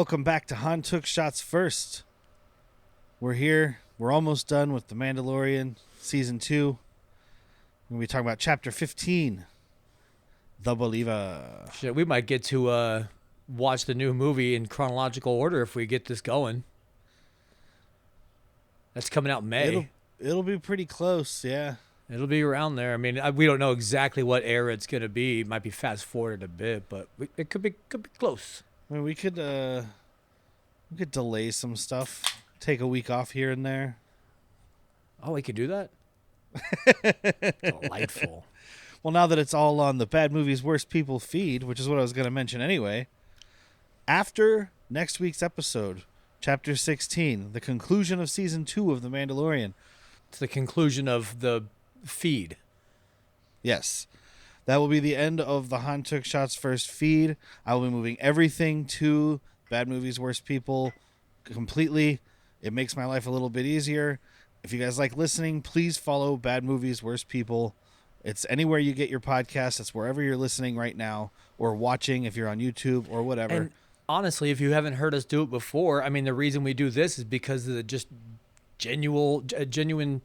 Welcome back to Han Took Shots First. We're here. We're almost done with The Mandalorian Season 2. We're going to be talking about Chapter 15, The Believer. Shit, we might get to watch the new movie in chronological order if we get this going. That's coming out in May. It'll be pretty close, yeah. It'll be around there. I mean, we don't know exactly what era it's going to be. It might be fast-forwarded a bit, but it could be close. I mean, we could delay some stuff, take a week off here and there. Oh, we could do that? Delightful. Well, now that it's all on the Bad Movies Worst People feed, which is what I was going to mention anyway, after next week's episode, Chapter 16, the conclusion of Season 2 of The Mandalorian. It's the conclusion of the feed. Yes. That will be the end of the Han Took Shots First feed. I will be moving everything to Bad Movies Worst People completely. It makes my life a little bit easier. If you guys like listening, please follow Bad Movies Worst People. It's anywhere you get your podcast. It's wherever you're listening right now or watching if you're on YouTube or whatever. And honestly, if you haven't heard us do it before, I mean, the reason we do this is because of the just genuine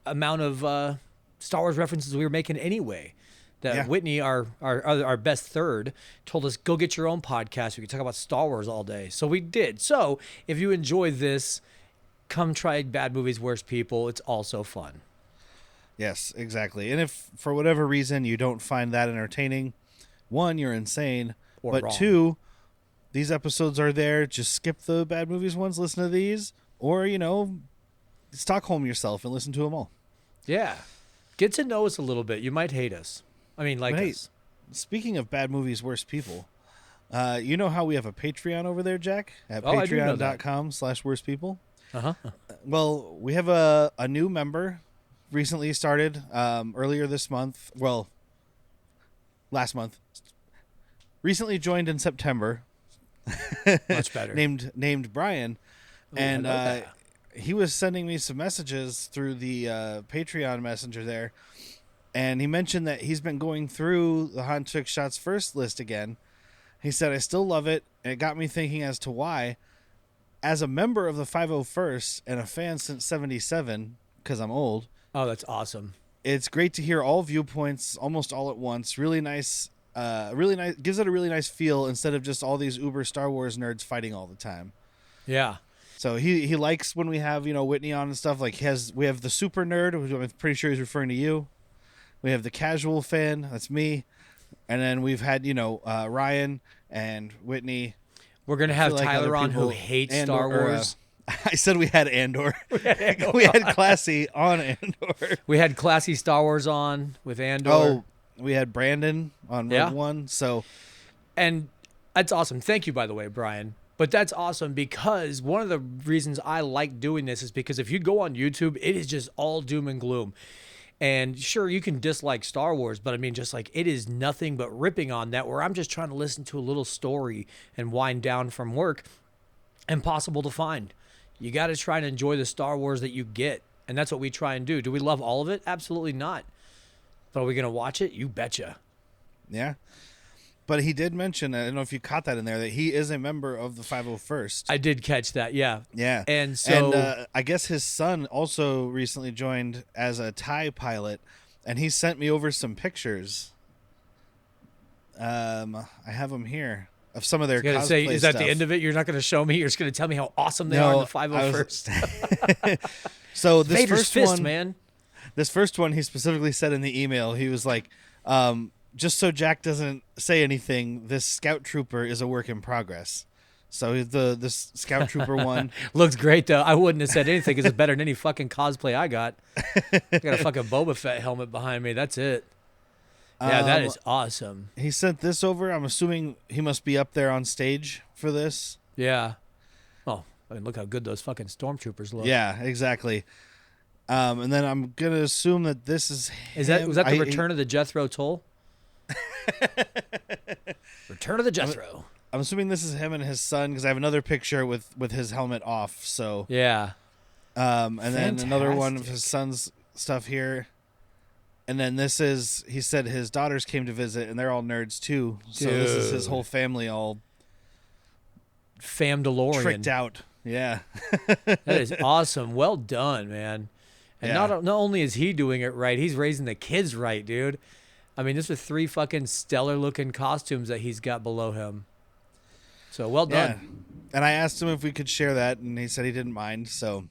amount of Star Wars references we were making anyway. Whitney, our best third, told us, go get your own podcast. We can talk about Star Wars all day. So we did. So if you enjoy this, come try Bad Movies Worst People. It's also fun. Yes, exactly. And if for whatever reason you don't find that entertaining, one, you're insane. But wrong. Two, these episodes are there. Just skip the Bad Movies ones, listen to these. Or, Stockholm yourself and listen to them all. Yeah. Get to know us a little bit. You might hate us. I mean, us. Speaking of Bad Movies Worst People, you know how we have a Patreon over there, Jack? At Oh, patreon.com/worstpeople. Uh-huh. Well, we have a new member recently started earlier this month. Well, last month. Recently joined in September. Much better. named Brian. Ooh, and he was sending me some messages through the Patreon messenger there. And he mentioned that he's been going through the Han Took Shots First list again. He said, I still love it. And it got me thinking as to why. As a member of the 501st and a fan since 77, because I'm old. Oh, that's awesome. It's great to hear all viewpoints almost all at once. Really nice. Gives it a really nice feel instead of just all these uber Star Wars nerds fighting all the time. Yeah. So he likes when we have, Whitney on and stuff. Like we have the super nerd, which I'm pretty sure he's referring to you. We have the casual fan, that's me. And then we've had, Ryan and Whitney. We're going to have Tyler on who hates Star Wars. I said we had Andor. We had Classy on Andor. We had Classy Star Wars on with Andor. Oh, we had Brandon on Rogue One. So, and that's awesome. Thank you, by the way, Brian. But that's awesome because one of the reasons I like doing this is because if you go on YouTube, it is just all doom and gloom. And sure, you can dislike Star Wars, but I mean, just like it is nothing but ripping on that where I'm just trying to listen to a little story and wind down from work. Impossible to find. You got to try and enjoy the Star Wars that you get. And that's what we try and do. Do we love all of it? Absolutely not. But are we going to watch it? You betcha. Yeah. But he did mention, I don't know if you caught that in there, that he is a member of the 501st. I did catch that, yeah. Yeah. And so I guess his son also recently joined as a TIE pilot, and he sent me over some pictures. I have them here of some of their cosplay say, is that stuff. the end of it? You're not going to show me? You're just going to tell me how awesome they are in the 501st? So this Vader's first fist, one, man. This first one, he specifically said in the email, he was like, just so Jack doesn't say anything, this scout trooper is a work in progress. So this scout trooper one looks great though. I wouldn't have said anything because it's better than any fucking cosplay I got. I got a fucking Boba Fett helmet behind me. That's it. Yeah, that is awesome. He sent this over. I'm assuming he must be up there on stage for this. Yeah. Oh, I mean, look how good those fucking stormtroopers look. Yeah, exactly. And then I'm gonna assume that this is him. Was that the Return of the Jethro Tull? Return of the Jethro. I'm assuming this is him and his son because I have another picture with his helmet off. So yeah. And then another one of his son's stuff here. And then this is, he said his daughters came to visit and they're all nerds too. So this is his whole family all Famdalorian. Tricked out. Yeah. That is awesome. Well done, man. And Yeah. not only is he doing it right, he's raising the kids right, dude. I mean, this are 3 fucking stellar looking costumes that he's got below him. So well done. Yeah. And I asked him if we could share that, and he said he didn't mind. So,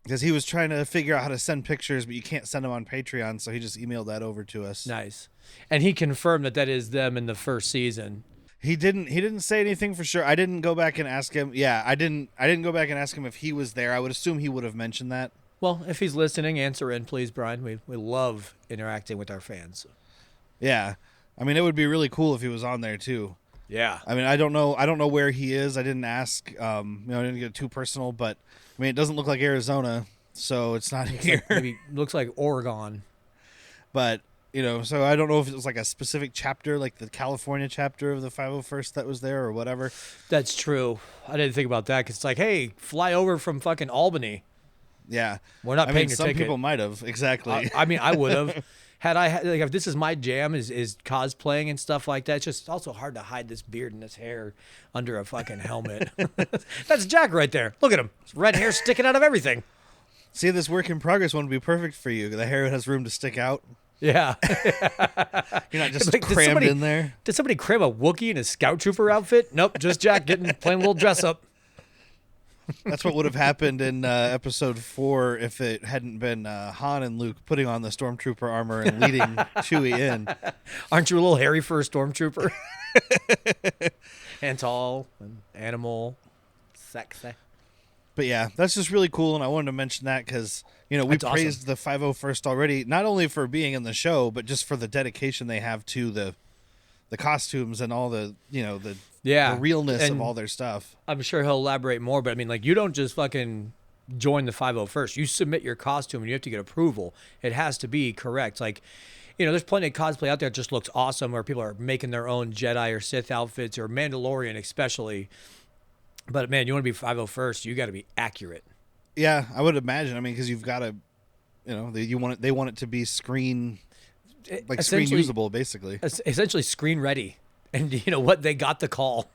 because he was trying to figure out how to send pictures, but you can't send them on Patreon, so he just emailed that over to us. Nice. And he confirmed that is them in the first season. He didn't say anything for sure. I didn't go back and ask him. Yeah, I didn't go back and ask him if he was there. I would assume he would have mentioned that. Well, if he's listening, answer in, please, Brian. We love interacting with our fans. Yeah. I mean, it would be really cool if he was on there too. Yeah. I mean, I don't know where he is. I didn't ask. I didn't get too personal, but I mean, it doesn't look like Arizona, so it's not here. Maybe looks like Oregon. But, so I don't know if it was like a specific chapter, like the California chapter of the 501st that was there or whatever. That's true. I didn't think about that because it's like, hey, fly over from fucking Albany. Yeah. We're not paying your some ticket. people might have. Exactly. I mean, I would have. Had if this is my jam is cosplaying and stuff like that, it's just also hard to hide this beard and this hair under a fucking helmet. That's Jack right there. Look at him. His red hair sticking out of everything. See, this work in progress one would be perfect for you. The hair has room to stick out. Yeah. You're not just Like, crammed in there. Did somebody cram a Wookiee in a scout trooper outfit? Nope, just Jack playing a little dress up. That's what would have happened in episode 4 if it hadn't been Han and Luke putting on the stormtrooper armor and leading Chewie in. Aren't you a little hairy for a stormtrooper? And tall and animal, sexy. But yeah, that's just really cool, and I wanted to mention that because we That's praised the 501st already, not only for being in the show, but just for the dedication they have to the costumes and all the the realness of all their stuff. I'm sure he'll elaborate more, but I mean, like, you don't just fucking join the 501st. You submit your costume and you have to get approval. It has to be correct. Like, there's plenty of cosplay out there that just looks awesome where people are making their own Jedi or Sith outfits or Mandalorian especially. But man, you want to be 501st, you got to be accurate. Yeah, I would imagine. I mean, because you've got to, they want it to be screen usable, basically. Essentially screen ready. And you know what? They got the call.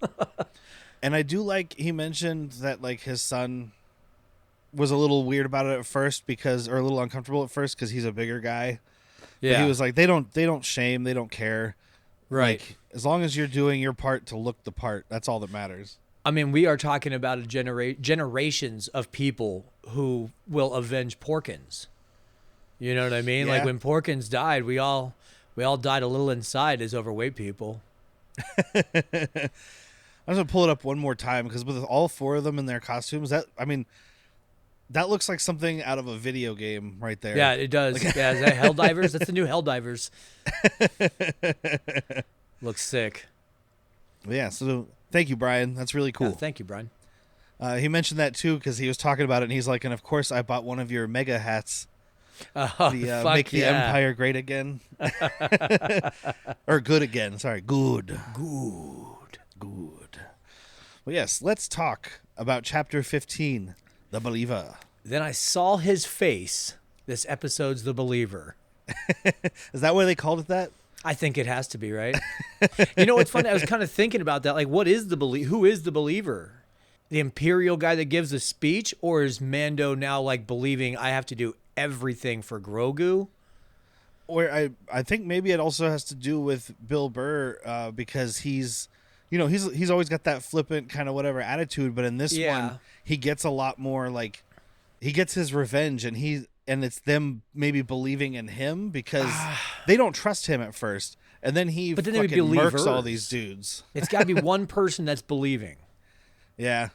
And I do like he mentioned that like his son was a little weird about it at first or a little uncomfortable at first because he's a bigger guy. Yeah. But he was like, they don't shame, they don't care. Right. Like, as long as you're doing your part to look the part, that's all that matters. I mean, we are talking about generations of people who will avenge Porkins. You know what I mean? Yeah. Like when Porkins died, we all died a little inside as overweight people. I'm just gonna pull it up one more time because with all 4 of them in their costumes, that looks like something out of a video game right there. Yeah, it does. Yeah, is that Helldivers? That's the new Helldivers. Looks sick. Yeah, so thank you, Brian. That's really cool. Yeah, thank you, Brian. He mentioned that too because he was talking about it, and he's like, and of course I bought one of your mega hats. Make the Empire great again. Or good again. Sorry, good. Well, yes, let's talk about Chapter 15, The Believer. Then I saw his face. This episode's The Believer. Is that why they called it that? I think it has to be, right? You know what's funny? I was kind of thinking about that. Like, who is the believer? The Imperial guy that gives the speech? Or is Mando now, like, believing I have to do everything for Grogu? Or I think maybe it also has to do with Bill Burr because he's always got that flippant kind of whatever attitude. But in this one, he gets a lot more, like, he gets his revenge and it's them maybe believing in him because they don't trust him at first. And then he fucking murks all these dudes. It's got to be one person that's believing. Yeah.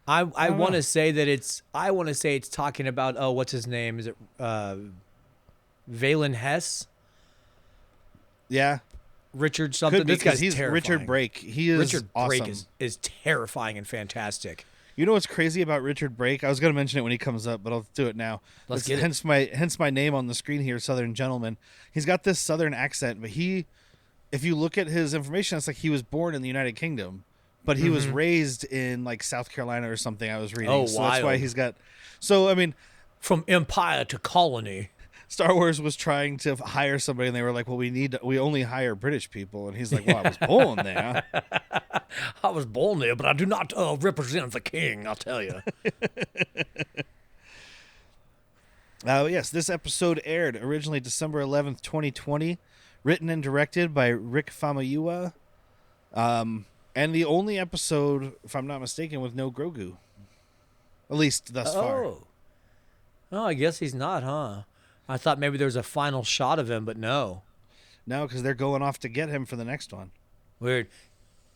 I want to say that it's talking about, what's his name? Is it Valen Hess? Yeah. Richard something. This guy's he's terrifying. Richard Brake. He is Richard awesome. Brake is terrifying and fantastic. You know what's crazy about Richard Brake? I was going to mention it when he comes up, but I'll do it now. Let's get it. Hence my name on the screen here, Southern Gentleman. He's got this Southern accent, but if you look at his information, it's like he was born in the United Kingdom, but he was raised in like South Carolina or something. I was reading. Oh, so wild. that's why he's got. So I mean, from empire to colony. Star Wars was trying to hire somebody, and they were like, "Well, we only hire British people," and he's like, "Well, I was born there." I was born there, but I do not represent the king. I'll tell you. Yes, this episode aired originally December 11th, 2020, written and directed by Rick Famuyiwa, and the only episode, if I'm not mistaken, with no Grogu, at least thus far. Oh, I guess he's not, huh? I thought maybe there was a final shot of him, but no. No, because they're going off to get him for the next one. Weird.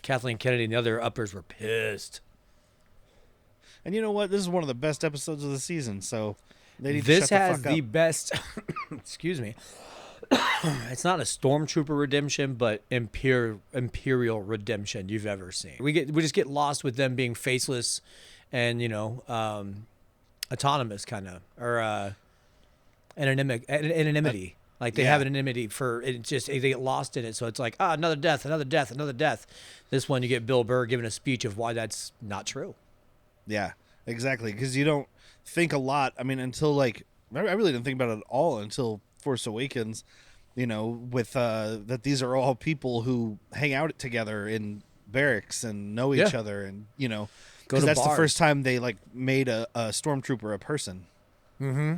Kathleen Kennedy and the other uppers were pissed. And you know what? This is one of the best episodes of the season, so they need This to shut has the fuck the up. best. Excuse me. It's not a stormtrooper redemption, but imperial redemption you've ever seen. We just get lost with them being faceless, and autonomous kind of, or anonymity. Like they have an anonymity for it. Just they get lost in it, so it's like another death, another death, another death. This one you get Bill Burr giving a speech of why that's not true. Yeah, exactly. Because you don't think a lot. I mean, until I really didn't think about it at all until Force Awakens. With that these are all people who hang out together in barracks and know each other, and because that's the first time they made a stormtrooper a person. Mm-hmm.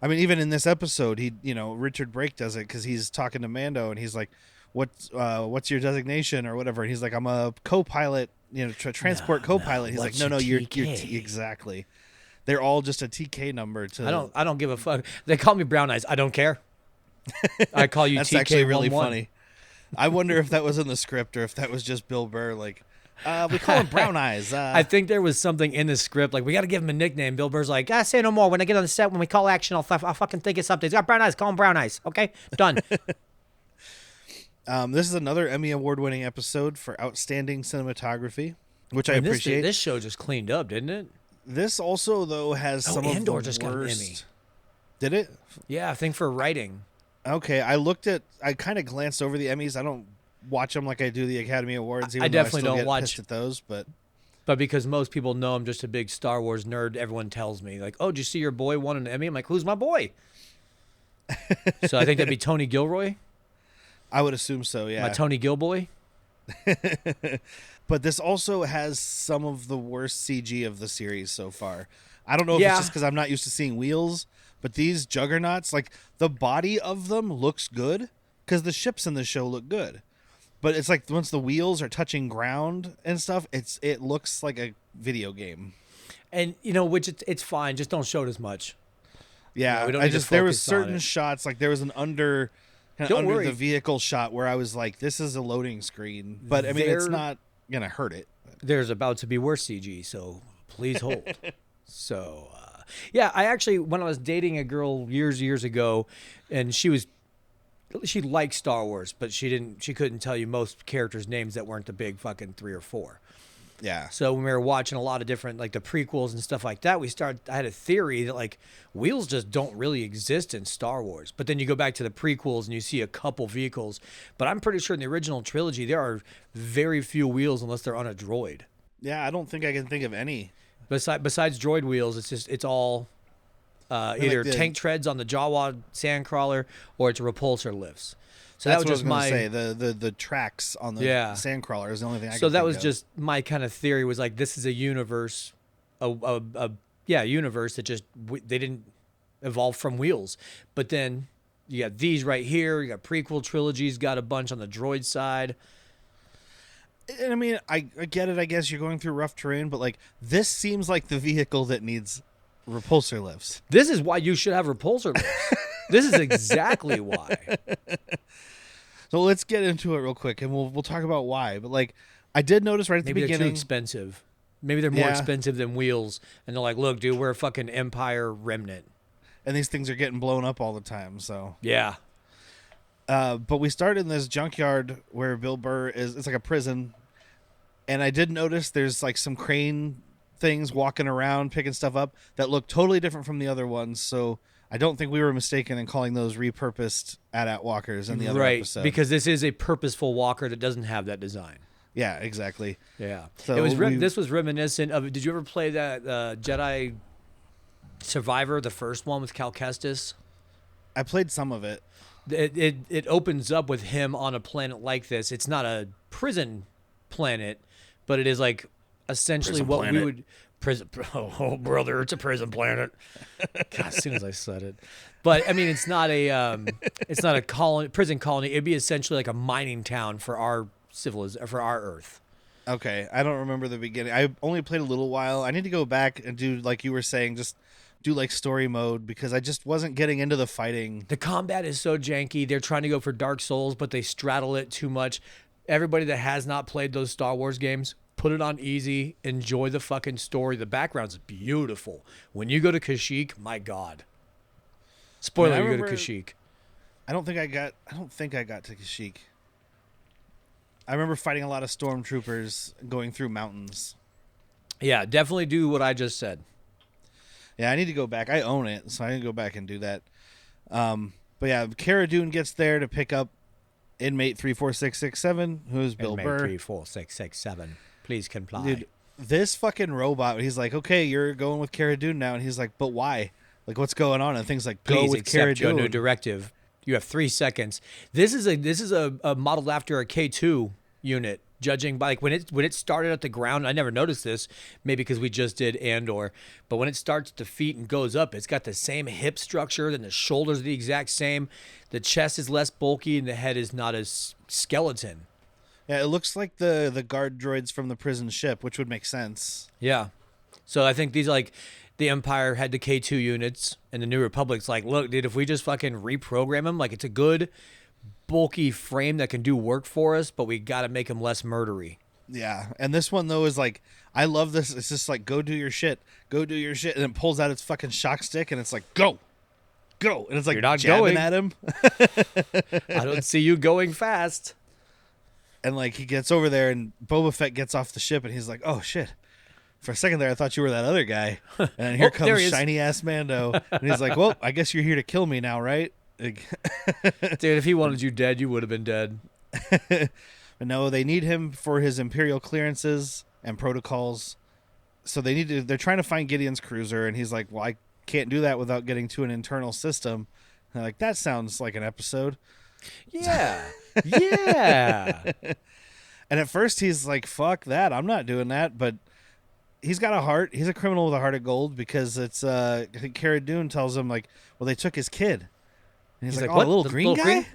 I mean, even in this episode, Richard Brake does it because he's talking to Mando, and he's like, "What's your designation or whatever?" And he's like, "I'm a co-pilot, transport co-pilot." He's like, "No, you're exactly." They're all just a TK number. I don't give a fuck. They call me Brown Eyes. I don't care. I call you. That's TK actually really 11. funny. I wonder if that was in the script or if that was just Bill Burr. We call him Brown Eyes. I think there was something in the script. We got to give him a nickname. Bill Burr's like, say no more. When I get on the set, when we call action, I'll fucking think of something. He's got brown eyes. Call him Brown Eyes. Okay? Done. This is another Emmy Award-winning episode for outstanding cinematography, which I appreciate. This show just cleaned up, didn't it? This also, though, has some of the Andor just got an Emmy. Did it? Yeah, I think for writing. Okay, I kind of glanced over the Emmys. I don't watch them like I do the Academy Awards. Even I definitely though I still don't get watch pissed at those, but because most people know I'm just a big Star Wars nerd, everyone tells me like, "Oh, did you see your boy won an Emmy?" I'm like, "Who's my boy?" So I think that'd be Tony Gilroy. I would assume so. Yeah, My Tony Gilboy. But this also has some of the worst CG of the series so far. I don't know if it's just because I'm not used to seeing wheels, but these juggernauts, the body of them looks good because the ships in the show look good. But it's like once the wheels are touching ground and stuff, it looks like a video game. And which it's fine, just don't show it as much. Yeah, there was certain shots, there was an under the vehicle shot where I was like, this is a loading screen. But I mean, it's not gonna hurt it. There's about to be worse CG, so please hold. So I actually, when I was dating a girl years ago, and she liked Star Wars, but she couldn't tell you most characters' names that weren't the big fucking 3 or 4. Yeah. So when we were watching a lot of different the prequels and stuff like that, I had a theory that wheels just don't really exist in Star Wars. But then you go back to the prequels and you see a couple vehicles. But I'm pretty sure in the original trilogy there are very few wheels unless they're on a droid. Yeah, I don't think I can think of any. Besides droid wheels, it's all either tank treads on the Jawa sandcrawler or it's repulsor lifts. So that's that was just what I was gonna say. The tracks on the sandcrawler is the only thing I could think of. So that was just my kind of theory was this is a universe, universe that just they didn't evolve from wheels. But then you got these right here. You got prequel trilogies. Got a bunch on the droid side. And I mean, I get it. I guess you're going through rough terrain, but this seems like the vehicle that needs repulsor lifts. This is why you should have repulsor lifts. This is exactly why. So let's get into it real quick, and we'll talk about why. But I did notice right at the beginning, maybe they're too expensive. Maybe they're more expensive than wheels, and they're like, "Look, dude, we're a fucking Empire remnant, and these things are getting blown up all the time." So yeah. But we start in this junkyard where Bill Burr is. It's like a prison, and I did notice there's some crane things walking around picking stuff up that look totally different from the other ones. So I don't think we were mistaken in calling those repurposed AT-AT walkers in the other episode. Because this is a purposeful walker that doesn't have that design. Yeah, exactly. Yeah. So this was reminiscent of. Did you ever play that Jedi Survivor, the first one with Cal Kestis? I played some of it. It opens up with him on a planet like this. It's not a prison planet, but it is like essentially Prison what planet. we would prison. Oh, brother, it's a prison planet. God, as soon as I said it, but I mean, it's not a colony, prison colony. It'd be essentially like a mining town for our for our Earth. Okay, I don't remember the beginning. I only played a little while. I need to go back and do, like you were saying, just do like story mode, because I just wasn't getting into the fighting. The combat is so janky. They're trying to go for Dark Souls, but they straddle it too much. Everybody that has not played those Star Wars games, put it on easy. Enjoy the fucking story. The background's beautiful. When you go to Kashyyyk, my God. Spoiler, you go to Kashyyyk. I don't think I got to Kashyyyk. I remember fighting a lot of stormtroopers going through mountains. Yeah, definitely do what I just said. Yeah, I need to go back. I own it, so I need to go back and do that. But yeah, Cara Dune gets there to pick up inmate 34667, who's Bill Inmate Burr. 34667, please comply. Dude, this fucking robot, he's like, okay, you're going with Cara Dune now. And he's like, but why? Like, what's going on? And things like, go Please with Cara accept your Dune. new directive. You have 3 seconds. This is a modeled after a K2 unit. Judging by like when it started at the ground, I never noticed this. Maybe because we just did Andor, but when it starts at the feet and goes up, it's got the same hip structure. Then the shoulders are the exact same. The chest is less bulky, and the head is not as skeleton. Yeah, it looks like the guard droids from the prison ship, which would make sense. Yeah. So I think these like the Empire had the K2 units, and the New Republic's like, look, dude, if we just fucking reprogram them, like it's a good bulky frame that can do work for us, but we got to make him less murdery. Yeah, and this one though is like, I love this. It's just like, go do your shit, and it pulls out its fucking shock stick, and it's like, go, and it's like You're not jabbing going. at him. I don't see you going fast. And like he gets over there, and Boba Fett gets off the ship, and he's like, oh shit. For a second there, I thought you were that other guy. And then here there comes he is. shiny ass Mando, and he's like, well, I guess you're here to kill me now, right? Like, Dude, if he wanted you dead, you would have been dead. but no, they need him for his Imperial clearances and protocols. So they're trying to find Gideon's cruiser, and he's like, well, I can't do that without getting to an internal system. And they're like, that sounds like an episode. Yeah. Yeah. And at first he's like, fuck that, I'm not doing that. But he's got a heart. He's a criminal with a heart of gold, because it's I think Cara Dune tells him like, well, they took his kid. And he's like, oh, what? a little The green guy?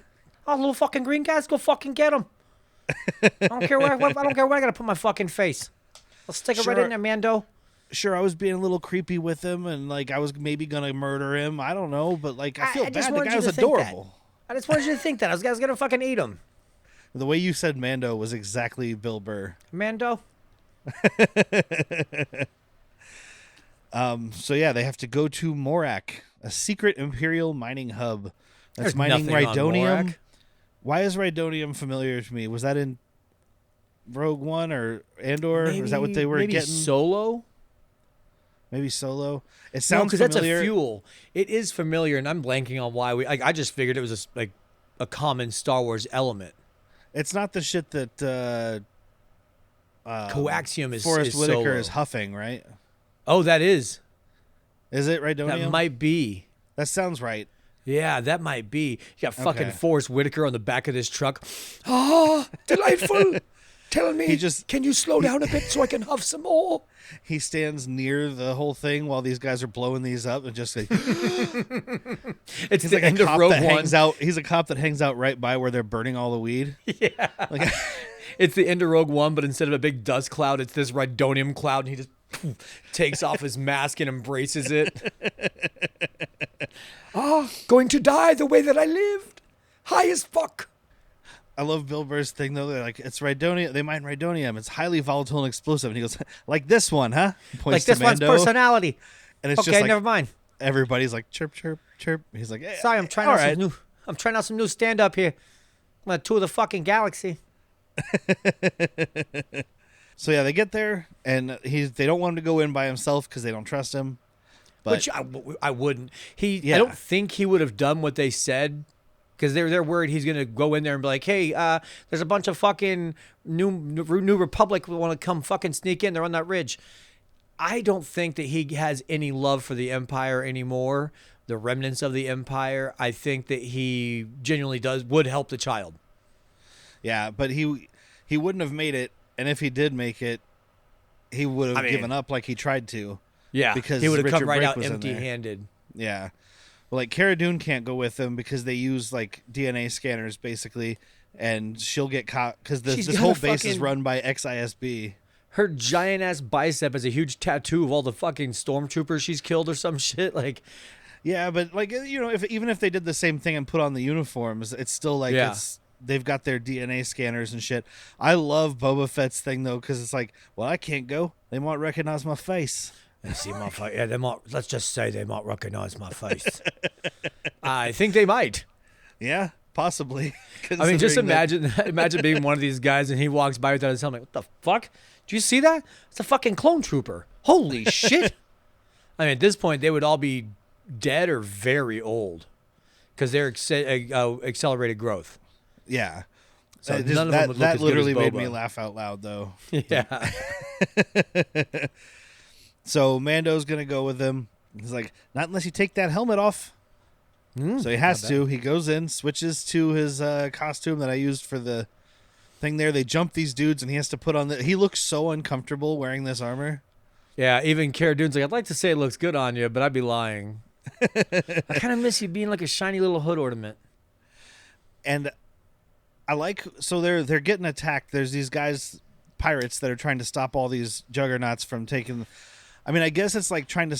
Oh, little fucking green guys, go fucking get him. I don't care where I gotta put my fucking face. I'll stick it right Sure. in there, Mando. Sure, I was being a little creepy with him, and like I was maybe gonna murder him. I don't know, but like I feel I just bad. The wanted guy you was to think that. adorable. I just wanted you to think that. I was gonna fucking eat him. The way you said Mando was exactly Bill Burr. Mando. So yeah, they have to go to Morak, a secret Imperial mining hub that's There's mining nothing on Rhydonium. Morak. Why is Rhydonium familiar to me? Was that in Rogue One or Andor? Or is that what they were maybe getting? Solo? Maybe Solo. It No, sounds because that's a familiar. fuel. It is familiar, and I'm blanking on why I just figured it was a common Star Wars element. It's not the shit that Coaxium is Forrest is Whitaker Solo. is huffing, right? Oh, that is. Is it Rhydonium? That might be. That sounds right. Yeah, that might be. You got fucking Okay. Forrest Whitaker on the back of this truck. Ah, delightful. Tell me, can you slow down a bit so I can huff some more? He stands near the whole thing while these guys are blowing these up, and just like, It's he's the like end a of cop Rogue that One. hangs out. He's a cop that hangs out right by where they're burning all the weed. Yeah. Like, It's the end of Rogue One, but instead of a big dust cloud, it's this Rhydonium cloud, and he just takes off his mask and embraces it. Going to die the way that I lived. High as fuck. I love Bill Burr's thing though. They're like, it's Rhydonium. They mine Rhydonium. It's highly volatile and explosive. And he goes, like this one, huh? He points Like to this one's Mando, personality. and it's Okay, just like never mind. everybody's like chirp, chirp, chirp. He's like, Sorry, I'm trying all out right. some new. I'm trying out some new stand up here. I'm gonna tour the fucking galaxy. So yeah, they get there, and they don't want him to go in by himself because they don't trust him. But Which I wouldn't. Yeah. I don't think he would have done what they said, because they're worried he's gonna go in there and be like, hey, there's a bunch of fucking new Republic who want to come fucking sneak in. They're on that ridge. I don't think that he has any love for the Empire anymore. the remnants of the Empire, I think that he genuinely would help the child. Yeah, but he wouldn't have made it, and if he did make it, he would have given up like he tried to. Yeah, because he would have Richard come right Brake out was in there. empty-handed. Yeah. Well, like, Cara Dune can't go with him because they use, like, DNA scanners, basically, and she'll get caught because this whole base is run by ex-ISB. Her giant-ass bicep has a huge tattoo of all the fucking stormtroopers she's killed or some shit. Like, yeah, but, like, you know, even if they did the same thing and put on the uniforms, it's still, like, they've got their DNA scanners and shit. I love Boba Fett's thing, though, because it's like, well, I can't go. They might recognize my face. They see my face. Yeah, they might. Let's just say they might recognize my face. I think they might. Yeah, possibly. I mean, just imagine being one of these guys and he walks by without his helmet. What the fuck? Did you see that? It's a fucking clone trooper. Holy shit! I mean, at this point, they would all be dead or very old because they're accelerated growth. Yeah. So none of them would look that as literally good as made me Boba. laugh out loud, though. Yeah. So Mando's going to go with him. He's like, not unless you take that helmet off. So he has to. He goes in, switches to his costume that I used for the thing there. They jump these dudes, and he has to put on he looks so uncomfortable wearing this armor. Yeah, even Cara Dune's like, I'd like to say it looks good on you, but I'd be lying. I kind of miss you being like a shiny little hood ornament. And I like, so they're getting attacked. There's these guys, pirates, that are trying to stop all these juggernauts from taking. I mean, I guess it's like trying to,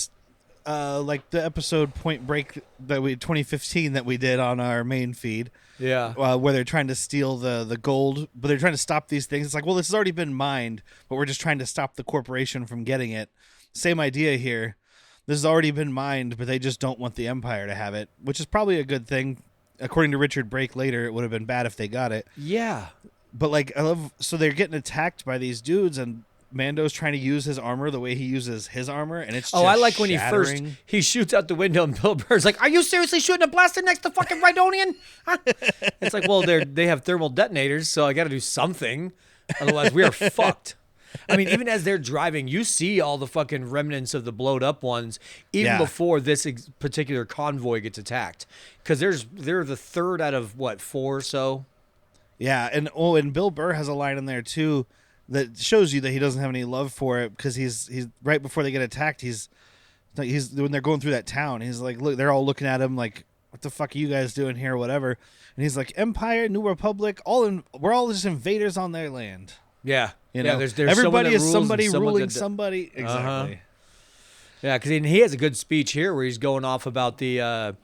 like the episode Point Break 2015 that we did on our main feed. Yeah. Where they're trying to steal the gold, but they're trying to stop these things. It's like, well, this has already been mined, but we're just trying to stop the corporation from getting it. Same idea here. This has already been mined, but they just don't want the Empire to have it, which is probably a good thing. According to Richard Brake later, it would have been bad if they got it. Yeah. But, like, I love, so they're getting attacked by these dudes, and Mando's trying to use his armor the way he uses his armor, and it's just I like when shattering. he shoots out the window and Bill Burr's like, are you seriously shooting a blaster next to fucking Rhydonian? Huh? It's like, well, they have thermal detonators, so I got to do something. Otherwise, we are fucked. I mean, even as they're driving, you see all the fucking remnants of the blowed up ones, even before this particular convoy gets attacked. Because they're the third out of, 4 or so? Yeah, and Bill Burr has a line in there, too, that shows you that he doesn't have any love for it, because he's right before they get attacked, he's when they're going through that town, he's like, look, they're all looking at him like, what the fuck are you guys doing here, whatever. And he's like, Empire, New Republic, we're all just invaders on their land. Yeah. You know, there's everybody is somebody ruling ruling somebody. Exactly. Yeah, because he has a good speech here where he's going off about the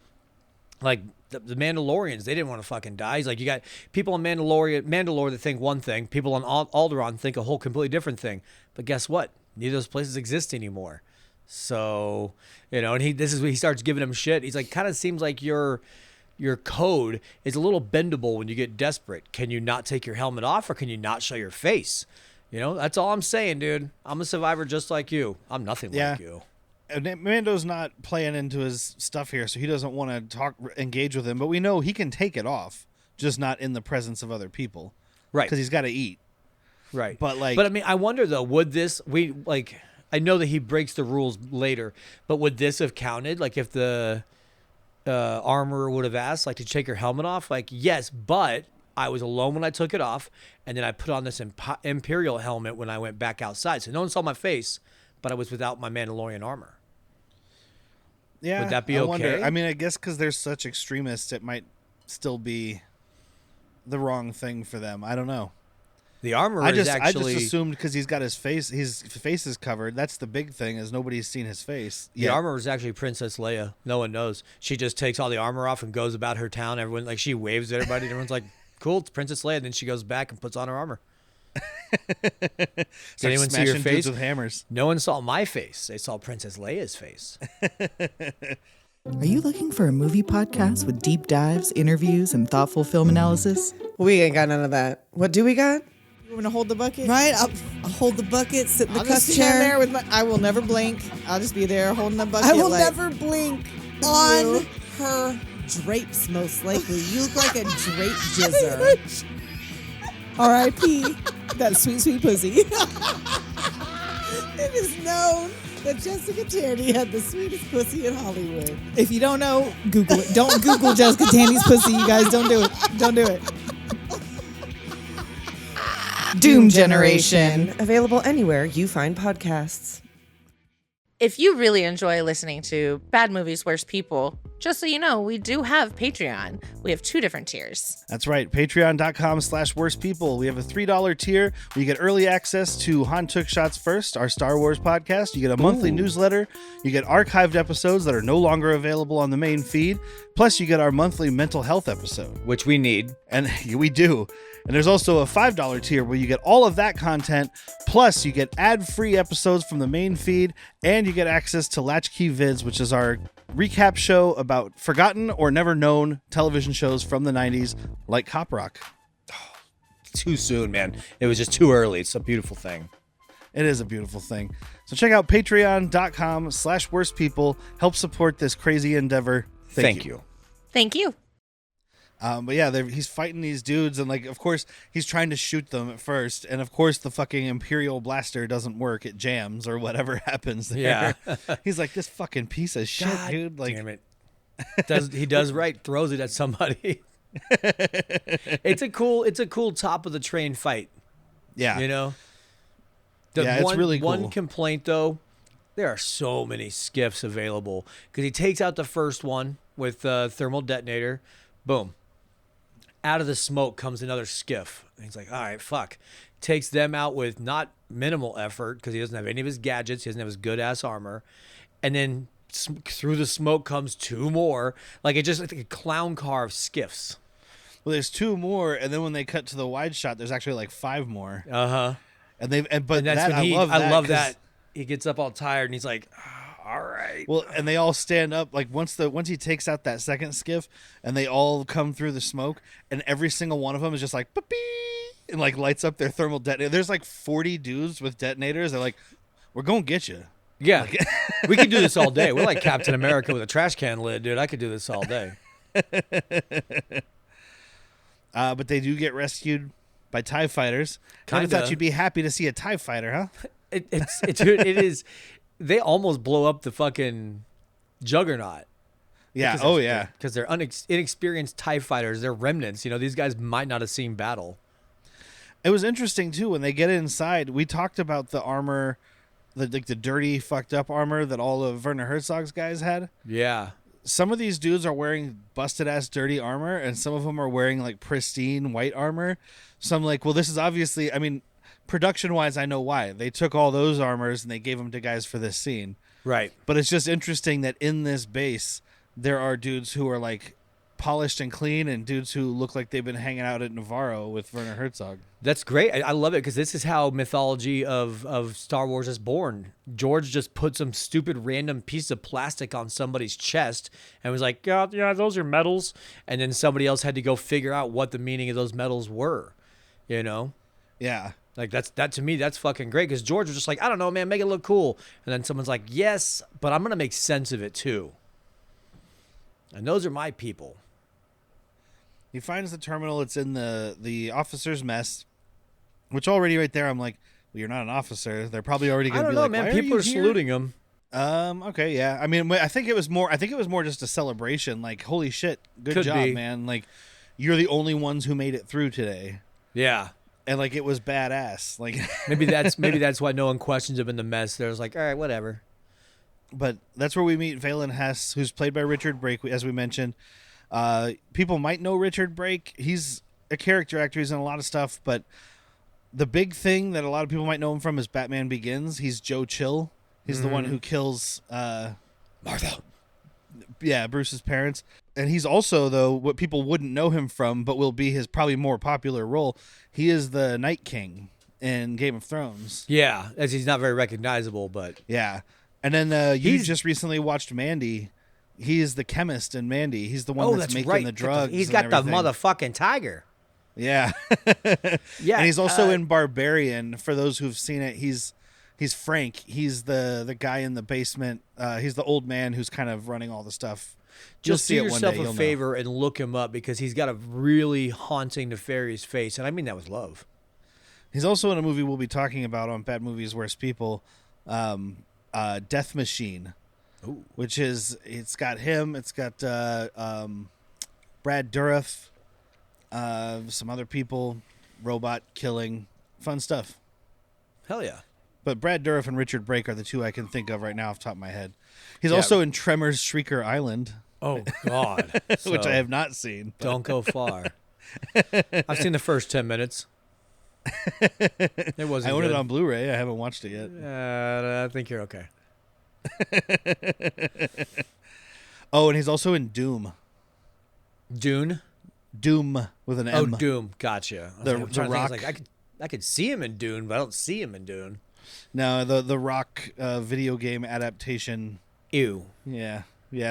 the Mandalorians. They didn't want to fucking die. He's like, you got people on Mandalore that think one thing. People on Alderaan think a whole completely different thing. But guess what? Neither of those places exist anymore. So, and this is when he starts giving him shit. He's like, kind of seems like your code is a little bendable when you get desperate. Can you not take your helmet off, or can you not show your face? That's all I'm saying, dude. I'm a survivor just like you. I'm nothing like you. And Mando's not playing into his stuff here, so he doesn't want to engage with him. But we know he can take it off, just not in the presence of other people, right? Because he's got to eat, right? But I mean, I wonder though, I know that he breaks the rules later, but would this have counted? Like if the armorer would have asked, like, to take your helmet off? Like, yes, but I was alone when I took it off, and then I put on this Imperial helmet when I went back outside, so no one saw my face, but I was without my Mandalorian armor. Yeah, would that be okay? Wonder. I mean, I guess because they're such extremists, it might still be the wrong thing for them. I don't know. The armor I is just actually... assumed because he's got his face is covered. That's the big thing, is nobody's seen his face. The armor is actually Princess Leia. No one knows. She just takes all the armor off and goes about her town. Everyone, like, she waves at everybody. Everyone's like, cool, it's Princess Leia. And then she goes back and puts on her armor. Did anyone see your face? With hammers. No one saw my face. They saw Princess Leia's face. Are you looking for a movie podcast with deep dives, interviews, and thoughtful film analysis? We ain't got none of that. What do we got? You want to hold the bucket? Right? I'll hold the bucket, sit in the I'll cuff just stand there chair. with I will never blink. I'll just be there holding the bucket. I will like, never blink on her drapes, most likely. You look like a drape jizzer. R.I.P. That sweet, sweet pussy. It is known that Jessica Tandy had the sweetest pussy in Hollywood. If you don't know, Google it. Don't Google Jessica Tandy's pussy, you guys. Don't do it. Don't do it. Doom Generation. Available anywhere you find podcasts. If you really enjoy listening to Bad Movies, Worst People, just so you know, we do have Patreon. We have 2 different tiers. That's right. Patreon.com/worstpeople. We have a $3 tier where you get early access to Han Took Shots First, our Star Wars podcast. You get a monthly newsletter. You get archived episodes that are no longer available on the main feed. Plus, you get our monthly mental health episode. Which we need. And we do. And there's also a $5 tier where you get all of that content. Plus, you get ad-free episodes from the main feed. And you get access to Latchkey Vids, which is our recap show about forgotten or never known television shows from the 90s, like Cop Rock. Too soon, man. It was just too early. It's a beautiful thing. It is a beautiful thing. So check out patreon.com/worstpeople. Help support this crazy endeavor. Thank you. Thank you. But yeah, he's fighting these dudes, and like, of course, he's trying to shoot them at first, and of course, the fucking Imperial blaster doesn't work; it jams or whatever happens there. Yeah, he's like, this fucking piece of shit, dude. Like, damn it. He does right, throws it at somebody. It's a cool top of the train fight. Yeah, you know. It's really cool. One complaint though, there are so many skiffs available because he takes out the first one with thermal detonator, boom. Out of the smoke comes another skiff. And he's like, all right, fuck. Takes them out with not minimal effort because he doesn't have any of his gadgets. He doesn't have his good-ass armor. And then through the smoke comes 2 more. Like, it's just like a clown car of skiffs. Well, there's 2 more, and then when they cut to the wide shot, there's actually like 5 more. Uh-huh. And that's when I love that. He gets up all tired, and he's like... all right. Well, and they all stand up like once he takes out that second skiff, and they all come through the smoke, and every single one of them is just like beep, and like lights up their thermal detonator. There's like 40 dudes with detonators. They're like, "We're gonna get you." Yeah, like, we could do this all day. We're like Captain America with a trash can lid, dude. I could do this all day. But they do get rescued by TIE fighters. I thought you'd be happy to see a TIE fighter, huh? It is. They almost blow up the fucking Juggernaut. Yeah. Because they're inexperienced TIE fighters. They're remnants. You know, these guys might not have seen battle. It was interesting, too, when they get inside. We talked about the armor, the dirty, fucked up armor that all of Werner Herzog's guys had. Yeah. Some of these dudes are wearing busted-ass dirty armor, and some of them are wearing, like, pristine white armor. So I'm like, well, this is obviously... I mean... Production-wise, I know why. They took all those armors and they gave them to guys for this scene. Right. But it's just interesting that in this base, there are dudes who are, like, polished and clean and dudes who look like they've been hanging out at Navarro with Werner Herzog. That's great. I love it because this is how mythology of Star Wars is born. George just put some stupid random piece of plastic on somebody's chest and was like, yeah, those are metals. And then somebody else had to go figure out what the meaning of those metals were, you know? Yeah. Like, that to me, that's fucking great because George was just like, I don't know, man, make it look cool. And then someone's like, yes, but I'm going to make sense of it too. And those are my people. He finds the terminal. It's in the officer's mess, which already right there, I'm like, well, you're not an officer. They're probably already going to be like, man, why people are are saluting him. Okay, yeah. I mean, I think it was more just a celebration. Like, holy shit, good job, man. Like, you're the only ones who made it through today. Yeah. And like it was badass. Like maybe that's why no one questions him in the mess. There's like, all right, whatever. But that's where we meet Valen Hess, who's played by Richard Brake, as we mentioned. People might know Richard Brake. He's a character actor. He's in a lot of stuff. But the big thing that a lot of people might know him from is Batman Begins. He's Joe Chill. He's the one who kills Martha. Yeah, Bruce's parents. And he's also, though, what people wouldn't know him from, but will be his probably more popular role. He is the Night King in Game of Thrones. Yeah, as he's not very recognizable, but... Yeah. And then you just recently watched Mandy. He is the chemist in Mandy. He's the one that's making the drugs. He's got the motherfucking tiger. Yeah. Yeah. And he's also in Barbarian. For those who've seen it, he's Frank. He's the guy in the basement. He's the old man who's kind of running all the stuff. Just do yourself a favor and look him up because he's got a really haunting, nefarious face, and I mean that with love. He's also in a movie we'll be talking about on Bad Movies, Worst People. Death Machine, which is it's got him. It's got Brad Dourif, some other people, robot killing, fun stuff. Hell yeah. But Brad Dourif and Richard Brake are the two I can think of right now off the top of my head. He's also in Tremors Shrieker Island. Oh, God. Which I have not seen. But. Don't go far. I've seen the first 10 minutes. It wasn't I own good. it on Blu-ray. I haven't watched it yet. I think you're okay. Oh, and he's also in Doom. Dune? Doom with an M. Oh, Doom. Gotcha. The Rock. I could see him in Dune, but I don't see him in Dune. No, the Rock video game adaptation. Ew. Yeah.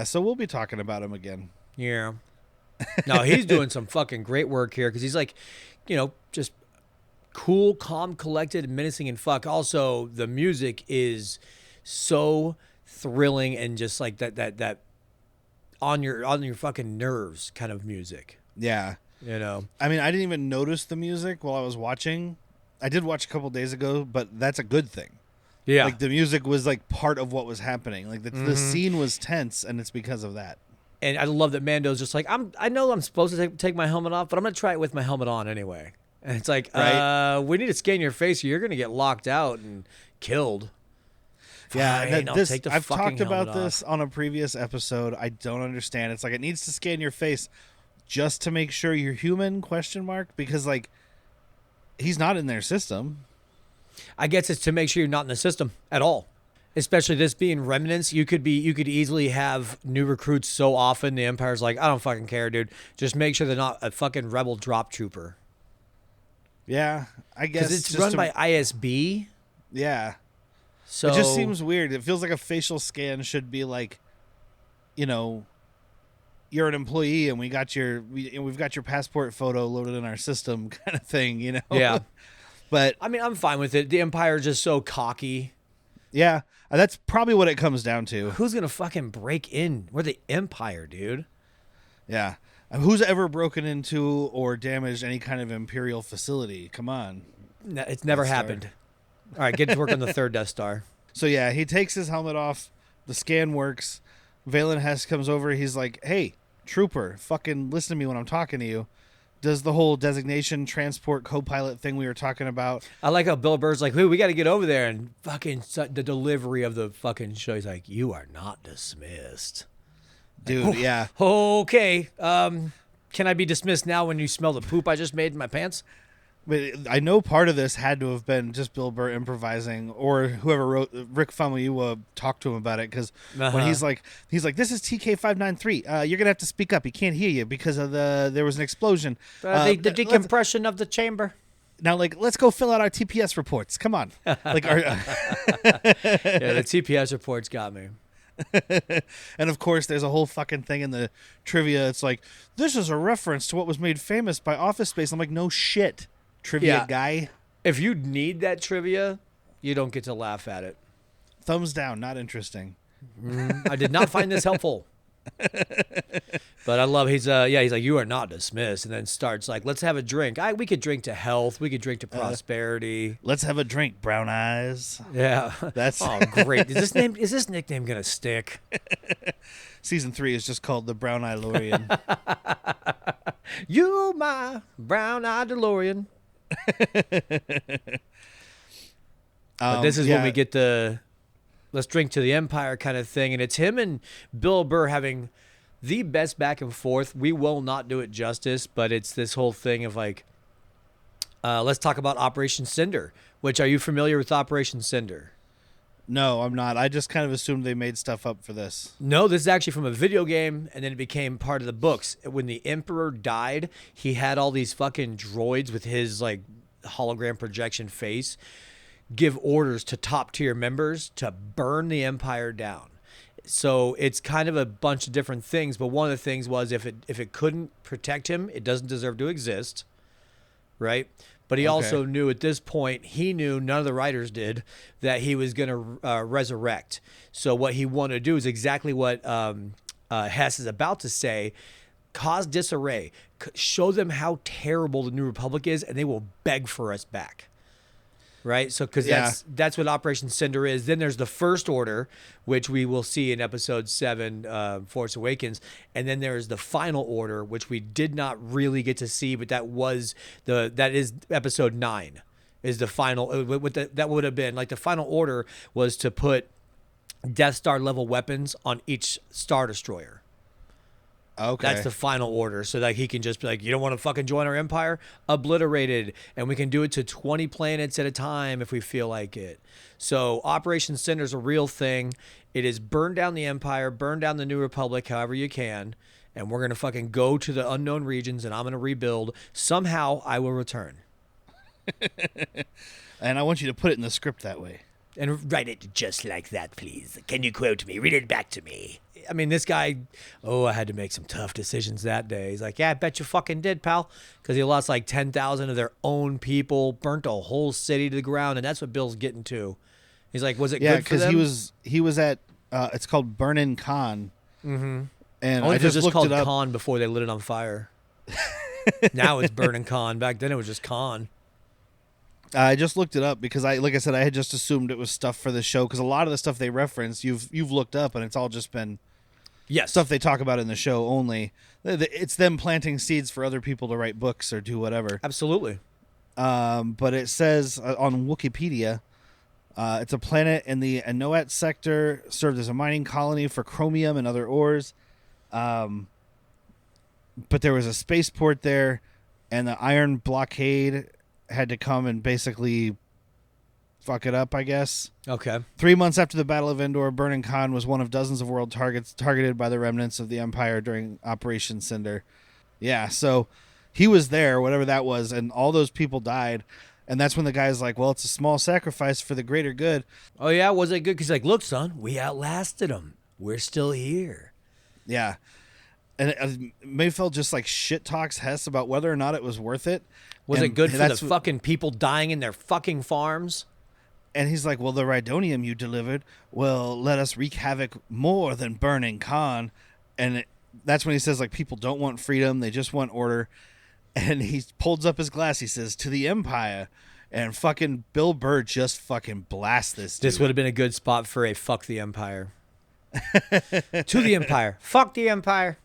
So we'll be talking about him again. Yeah. No, he's doing some fucking great work here because he's like, just cool, calm, collected, menacing, and fuck. Also, the music is so thrilling and just like that on your fucking nerves kind of music. Yeah. I mean, I didn't even notice the music while I was watching. I did watch a couple days ago, but that's a good thing. Yeah. Like the music was like part of what was happening. Like the scene was tense, and it's because of that. And I love that Mando's just like, I know I'm supposed to take my helmet off, but I'm going to try it with my helmet on anyway. And it's like, right. We need to scan your face or you're going to get locked out and killed. Yeah, Fine, I've talked about off. this on a previous episode. I don't understand. It's like it needs to scan your face just to make sure you're human, ? Because like he's not in their system. I guess it's to make sure you're not in the system at all. Especially this being remnants, you could easily have new recruits so often the Empire's like, I don't fucking care, dude. Just make sure they're not a fucking rebel drop trooper. Yeah, I guess because it's run by ISB. Yeah, so it just seems weird. It feels like a facial scan should be like, you're an employee and we've got your passport photo loaded in our system, kind of thing. Yeah, but I mean, I'm fine with it. The Empire's just so cocky. Yeah, that's probably what it comes down to. Who's gonna fucking break in? We're the Empire, dude. Yeah. Who's ever broken into or damaged any kind of Imperial facility? Come on. No, it's never happened. All right, get to work on the third Death Star. So yeah, he takes his helmet off. The scan works. Valen Hess comes over. He's like, hey, trooper, fucking listen to me when I'm talking to you. Does the whole designation transport co-pilot thing we were talking about. I like how Bill Burr's like, hey, we got to get over there. And fucking the delivery of the fucking show, he's like, you are not dismissed. Dude, like, yeah. Okay. Can I be dismissed now when you smell the poop I just made in my pants? But I know part of this had to have been just Bill Burr improvising, or whoever wrote Rick Famuyiwa talked to him about it, because when he's like, this is TK593. You're gonna have to speak up. He can't hear you because of there was an explosion. The decompression of the chamber. Now, let's go fill out our TPS reports. Come on, yeah, the TPS reports got me. And of course, there's a whole fucking thing in the trivia. It's like, this is a reference to what was made famous by Office Space. I'm like, no shit. Trivia guy. If you need that trivia, you don't get to laugh at it. Thumbs down, not interesting. I did not find this helpful. But I love he's like, you are not dismissed, and then starts like, let's have a drink. We could drink to health, we could drink to prosperity. Let's have a drink, brown eyes. Yeah. That's great. Is this nickname gonna stick? Season 3 is just called the Brown Eye DeLorean. You my brown eye DeLorean. But this is when we get the let's drink to the Empire kind of thing, and it's him and Bill Burr having the best back and forth. We will not do it justice, but it's this whole thing of like, let's talk about Operation Cinder. Which, are you familiar with Operation Cinder? No, I'm not. I just kind of assumed they made stuff up for this. No, this is actually from a video game, and then it became part of the books. When the Emperor died, he had all these fucking droids with his like hologram projection face give orders to top tier members to burn the Empire down. So it's kind of a bunch of different things, but one of the things was if it couldn't protect him, it doesn't deserve to exist, right? But he also knew at this point, none of the writers did, that he was going to resurrect. So what he wanted to do is exactly what Hess is about to say: cause disarray, show them how terrible the New Republic is, and they will beg for us back. right? So because that's what Operation Cinder is. Then there's the First Order, which we will see in Episode 7, Force Awakens, and then there's the Final Order, which we did not really get to see, but that is Episode 9, is the final. That would have been like the Final Order was to put Death Star level weapons on each Star Destroyer. Okay. That's the Final Order, so that he can just be like, you don't want to fucking join our empire? Obliterated. And we can do it to 20 planets at a time if we feel like it. So Operation Cinder is a real thing. It is burn down the empire, burn down the New Republic however you can, and we're going to fucking go to the unknown regions, and I'm going to rebuild. Somehow I will return. And I want you to put it in the script that way. And write it just like that, please. Can you quote me? Read it back to me. I mean, this guy, I had to make some tough decisions that day. He's like, yeah, I bet you fucking did, pal. Because he lost like 10,000 of their own people, burnt a whole city to the ground, and that's what Bill's getting to. He's like, was it good for them? Yeah, because he was at, it's called Burnin' Khan. Mm-hmm. And Only I just looked called it up. Khan before they lit it on fire. Now it's Burnin' Khan. Back then it was just Khan. I just looked it up because like I said, I had just assumed it was stuff for the show because a lot of the stuff they reference, you've looked up, and it's all just been stuff they talk about in the show only. It's them planting seeds for other people to write books or do whatever. Absolutely. But it says on Wikipedia, it's a planet in the Anoat sector, served as a mining colony for chromium and other ores. But there was a spaceport there, and the Iron Blockade had to come and basically fuck it up, I guess. Okay. 3 months after the Battle of Endor, Burnin' Khan was one of dozens of world targets targeted by the remnants of the Empire during Operation Cinder. Yeah, so he was there, whatever that was, and all those people died. And that's when the guy's like, well, it's a small sacrifice for the greater good. Oh, yeah? Was it good? Because like, look, son, we outlasted them. We're still here. Yeah. And Mayfeld just like shit talks Hess about whether or not it was worth it. Was And it good for the that's fucking people dying in their fucking farms? And he's like, well, the Rhydonium you delivered will let us wreak havoc more than Burnin' Khan. And that's when he says, like, people don't want freedom. They just want order. And he pulls up his glass. He says, to the Empire. And fucking Bill Burr just fucking blasts this dude. This would have been a good spot for a fuck the Empire. To the Empire. Fuck the Empire.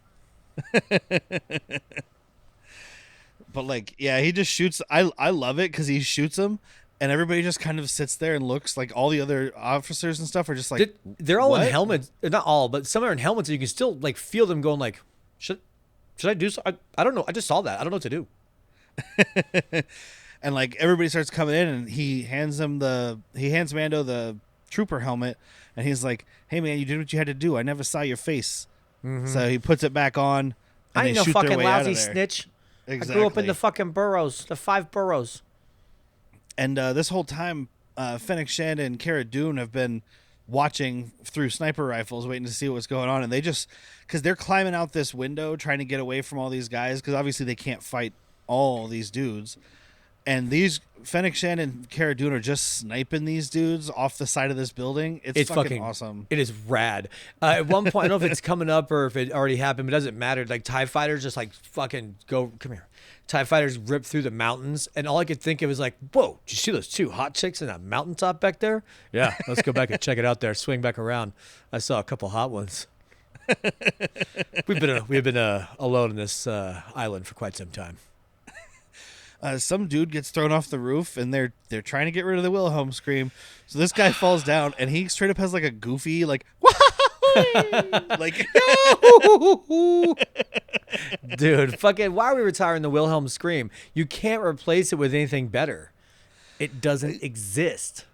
But, like, yeah, he just shoots. I love it because he shoots him. And everybody just kind of sits there and looks like all the other officers and stuff are just like, they're all what? in helmets. Not all, but some are in helmets. And you can still like feel them going like, should I do so? I don't know. I just saw that. I don't know what to do. And like everybody starts coming in, and he hands Mando the trooper helmet, and he's like, hey man, you did what you had to do. I never saw your face. Mm-hmm. So he puts it back on, and I ain't they no shoot their fucking way out lousy of there. snitch. Exactly. I grew up in the fucking boroughs, the 5 boroughs. And this whole time, Fennec Shand and Cara Dune have been watching through sniper rifles, waiting to see what's going on. And they just, because they're climbing out this window, trying to get away from all these guys, because obviously they can't fight all these dudes. And these Fennec Shand and Cara Dune are just sniping these dudes off the side of this building. It's fucking awesome. It is rad. At one point, I don't know if it's coming up or if it already happened, but it doesn't matter. Like TIE fighters just like fucking come here. TIE fighters rip through the mountains, and all I could think of was like, whoa, did you see those 2 hot chicks in that mountaintop back there? Yeah, let's go back and check it out there. Swing back around. I saw a couple hot ones. We've been alone in this island for quite some time. Some dude gets thrown off the roof, and they're trying to get rid of the Wilhelm scream. So this guy falls down, and he straight up has like a goofy like like dude, fucking why are we retiring the Wilhelm scream? You can't replace it with anything better. It doesn't exist.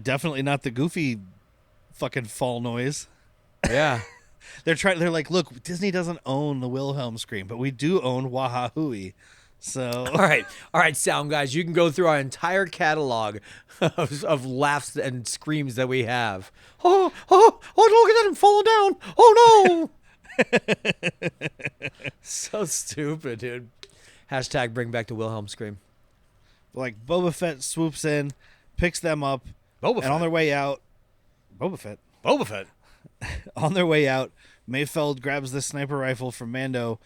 Definitely not the goofy fucking fall noise. Yeah. They're like, look, Disney doesn't own the Wilhelm scream, but we do own Wahahooey. So all right, sound guys, you can go through our entire catalog of laughs and screams that we have. Oh, look at him falling down. Oh no. So stupid, dude. Hashtag bring back the Wilhelm scream. Like Boba Fett swoops in, picks them up, Boba Fett. And on their way out, Boba Fett. On On their way out, Mayfeld grabs the sniper rifle from Mando,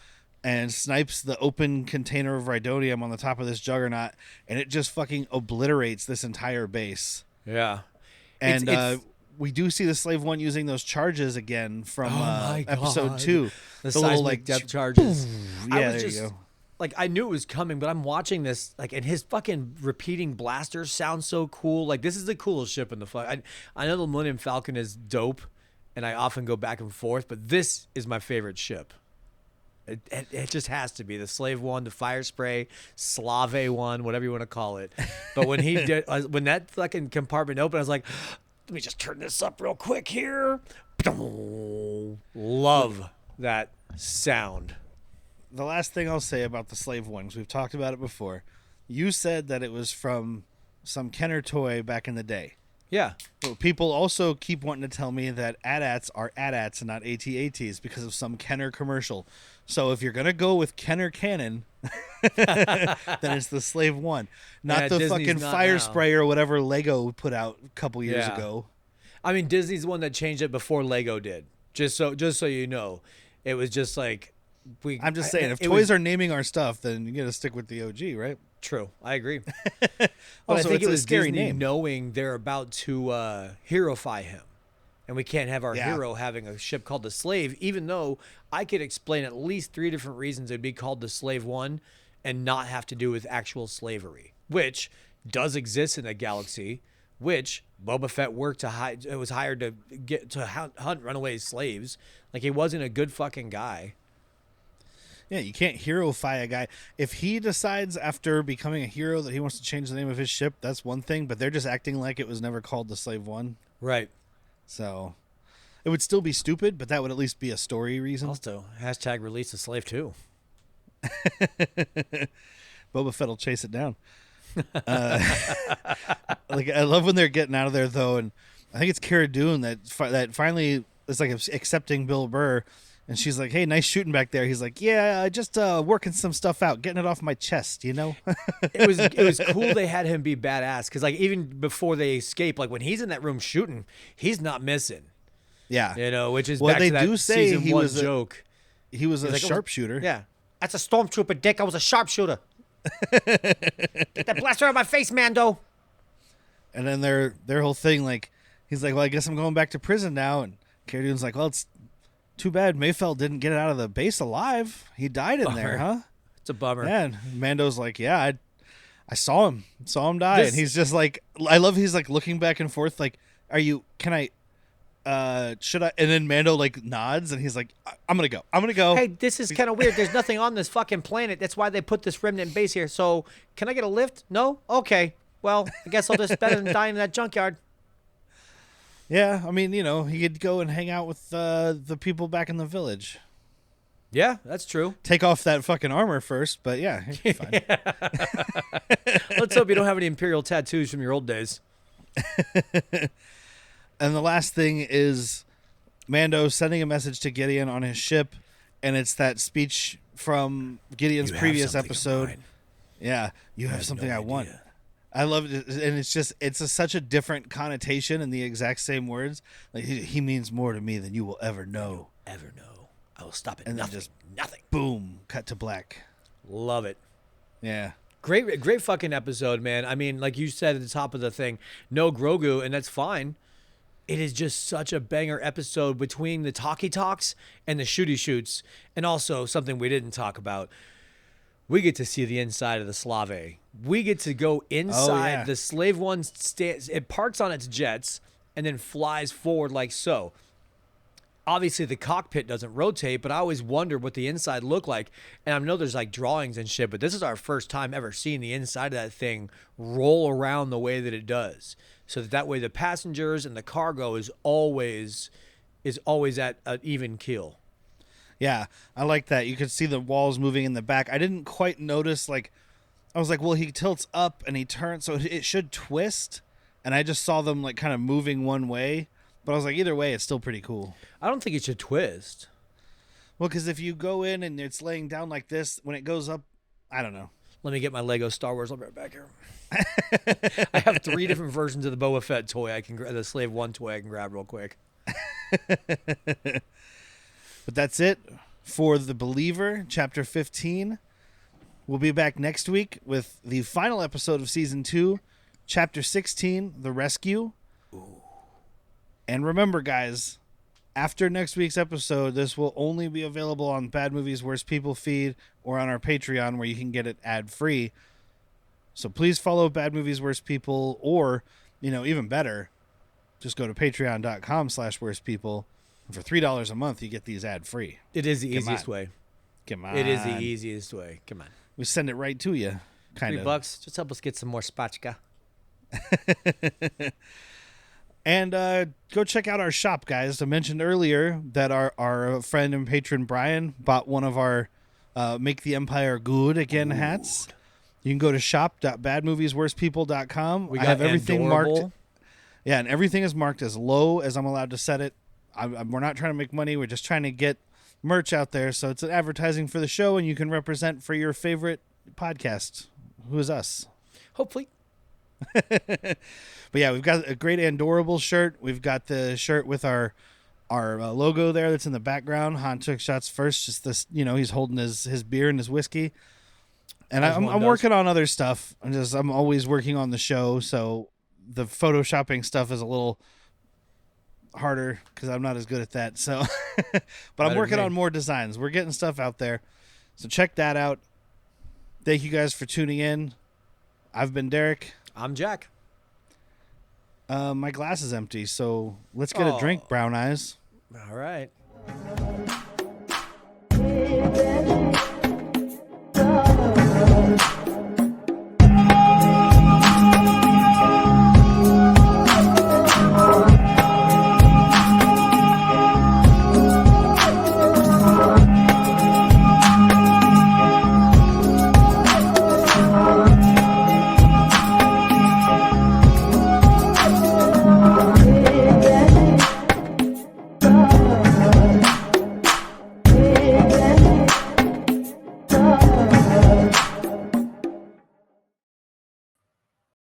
and snipes the open container of rhydonium on the top of this juggernaut, and it just fucking obliterates this entire base. Yeah. And It's- we do see the Slave One using those charges again from my episode God. 2. The little, seismic depth charges. Yeah, there you go. Like, I knew it was coming, but I'm watching this, like, and his fucking repeating blasters sound so cool. Like, this is the coolest ship in the fuck. I know the Millennium Falcon is dope, and I often go back and forth, but this is my favorite ship. It just has to be the Slave One, the Fire Spray, Slave One, whatever you want to call it. But when he did, when that fucking compartment opened, I was like, let me just turn this up real quick here. Love that sound. The last thing I'll say about the Slave One, 'cause we've talked about it before. You said that it was from some Kenner toy back in the day. Yeah. But people also keep wanting to tell me that AT-ATs are AT-ATs and not AT-ATs because of some Kenner commercial. So if you're going to go with Kenner canon, then it's the Slave One, not Yeah, the Disney's fucking not Fire now. Spray or whatever Lego put out a couple years Yeah. ago. I mean, Disney's the one that changed it before Lego did. Just so you know, it was just like I'm just saying, if it toys was are naming our stuff, then you got to stick with the OG, right? true. I agree. Also, I think it's it a was scary Disney name. knowing they're about to heroify him, and we can't have our Yeah. hero having a ship called the Slave. Even though I could explain at least 3 different reasons it'd be called the Slave One, and not have to do with actual slavery, which does exist in the galaxy. Which Boba Fett worked to hide. It was hired to get to hunt runaway slaves. Like, he wasn't a good fucking guy. Yeah, you can't heroify a guy. If he decides after becoming a hero that he wants to change the name of his ship, that's one thing, but they're just acting like it was never called the Slave One. Right. So it would still be stupid, but that would at least be a story reason. Also, hashtag release the Slave 2. Boba Fett will chase it down. Like, I love when they're getting out of there, though, and I think it's Cara Dune that finally is like accepting Bill Burr. And she's like, hey, nice shooting back there. He's like, yeah, just working some stuff out, getting it off my chest, you know? It was cool they had him be badass because, like, even before they escape, like, when he's in that room shooting, he's not missing. Yeah. You know, which is Well, back they to that do say season he 1 was joke. He was a like, sharpshooter. Yeah. That's a stormtrooper, dick. I was a sharpshooter. Get that blaster out of my face, Mando. And then their whole thing, like, he's like, well, I guess I'm going back to prison now. And Cara Dune's like, well, it's too bad Mayfeld didn't get out of the base alive. He died in there, huh? It's a bummer. Yeah, and Mando's like, yeah, I saw him die. This- And he's just like, I love he's like looking back and forth, like, should I? And then Mando like nods and he's like, I'm going to go. Hey, this is kind of weird. There's nothing on this fucking planet. That's why they put this remnant base here. So, can I get a lift? No? Okay. Well, I guess I'll just better than dying in that junkyard. Yeah, I mean, you know, he could go and hang out with the people back in the village. Yeah, that's true. Take off that fucking armor first, but yeah, he'd be fine. Let's hope you don't have any Imperial tattoos from your old days. And the last thing is Mando sending a message to Gideon on his ship, and it's that speech from Gideon's previous episode. Yeah, you have something I want. I love it, and it's such a different connotation in the exact same words. Like, he means more to me than you will ever know. Ever know. I will stop at And then nothing. just Nothing. Boom, cut to black. Love it. Yeah. Great fucking episode, man. I mean, like you said at the top of the thing, no Grogu, and that's fine. It is just such a banger episode between the talkie talks and the shooty shoots, and also something we didn't talk about. We get to see the inside of the Slave. We get to go inside the Slave One. It parks on its jets and then flies forward like so. Obviously, the cockpit doesn't rotate, but I always wonder what the inside looked like. And I know there's like drawings and shit, but this is our first time ever seeing the inside of that thing roll around the way that it does. So that way the passengers and the cargo is always at an even keel. Yeah, I like that. You could see the walls moving in the back. I didn't quite notice, like, I was like, well, he tilts up and he turns, so it should twist. And I just saw them, like, kind of moving one way. But I was like, either way, it's still pretty cool. I don't think it should twist. Well, because if you go in and it's laying down like this, when it goes up, I don't know. Let me get my Lego Star Wars. I'll be right back here. I have 3 different versions of the Boba Fett toy. The Slave One toy I can grab real quick. But that's it. for The Believer, Chapter 15. We'll be back next week with the final episode of Season 2, Chapter 16, The Rescue. Ooh. And remember, guys, after next week's episode, this will only be available on Bad Movies Worst People feed or on our Patreon, where you can get it ad-free. So please follow Bad Movies Worst People, or, even better, just go to patreon.com/worstpeople. For $3 a month, you get these ad-free. It is the easiest way. Come on. It is the easiest way. Come on. We send it right to you. Kind of. $3. Just help us get some more spatchka. And go check out our shop, guys. I mentioned earlier that our friend and patron Brian bought one of our Make the Empire Good Again hats. You can go to shop.badmoviesworstpeople.com. We I have everything adorable. marked. Yeah, and everything is marked as low as I'm allowed to set it. We're not trying to make money. We're just trying to get merch out there. So it's an advertising for the show, and you can represent for your favorite podcast, who is us. Hopefully. But yeah, we've got a great Andorable shirt. We've got the shirt with our logo there that's in the background. Han took shots first. Just this, he's holding his beer and his whiskey. And I'm working on other stuff. I'm always working on the show, so the photoshopping stuff is a little harder because I'm not as good at that. So, but I'm working on more designs. We're getting stuff out there. So check that out. Thank you guys for tuning in. I've been Derek. I'm Jack. My glass is empty, so let's get a drink, Brown Eyes. All right.